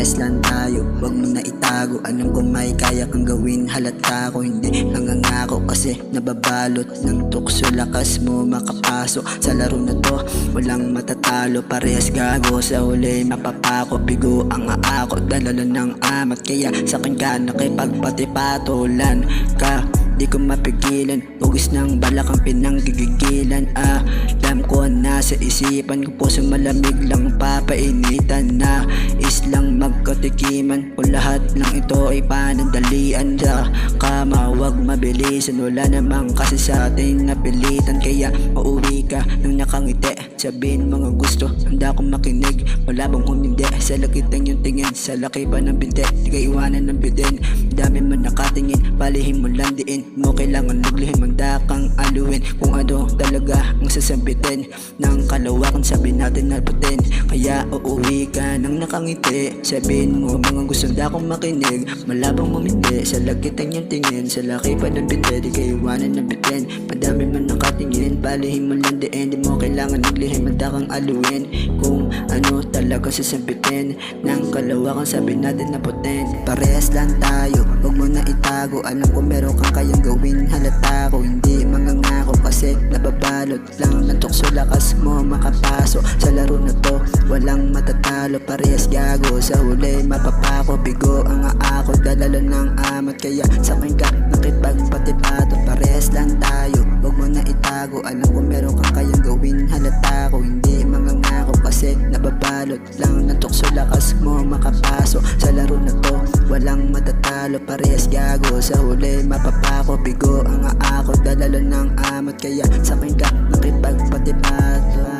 Parehas lang tayo, wag mo na itago. Alam ko may kaya kang gawin, halata ko hindi nangangako. Kasi nababalot ng tukso, lakas mo makapasok sa laro na to, walang matatalo. Parehas gago, sa huli mapapako. Bigo ang aako, dalala ng amat. Kaya sa akin ka nakipagpatipatulan ka, di ko mapigilan. Ugis ng balak ang pinanggigigilan. Alam ko nasa isipan ko, puso malamig lang papainitan. Na is lang magkatikiman, kung lahat ng ito ay panandalian. Sa kama wag mabilisan, wala namang kasi sa atin napilitan. Kaya mauwi ka nang nakangiti, sabihin mga gusto, handa akong makinig. Wala bang humindi sa lakit ng iyong tingin, sa laki pa ng binti, di ka iwanan ng bidin. Dami mo nakatingin, palihin mo lang diin. Mo kailangan naglihim, handa kang aluin. Kung ano talaga ang sasambitin ng kalawakan, sabihin natin na putin. Kaya uuwi ka nang nakangiti, sabihin mo mga gusto, handa akong makinig. Malabang umindi sa lakit ng iyong tingin, sa laki pa ng binti, di ka iwanan ng bitin. Madami mo nakatingin, palihin mo lang diin. Di mo kailangan naglihim, handa kang aluin. Kung ano talaga sasabitin ng kalawakan, sabihin natin na putin. Parehas lang tayo, wag mo na itago. Alam ko meron kang kayang gawin, halata ko hindi mangangako. Kasi nababalot lang ng tukso, lakas mo makapasok sa laro na to, walang matatalo. Parehas gago, sa huli mapapako. Bigo ang aako, dalala ng amat. Kaya sa akin ka nakipagpatipato. Parehas lang tayo, wag mo na itago. Alam ko meron kang kayang gawin, halata ko hindi mangangako. Kasi nababalot lang ng tukso, lakas mo makapasok sa laro na to, walang matatalo. Parehas gago, sa huli mapapako. Bigo ang aako, dalala ng amat. Kaya sa akin ka nakipagpatipato.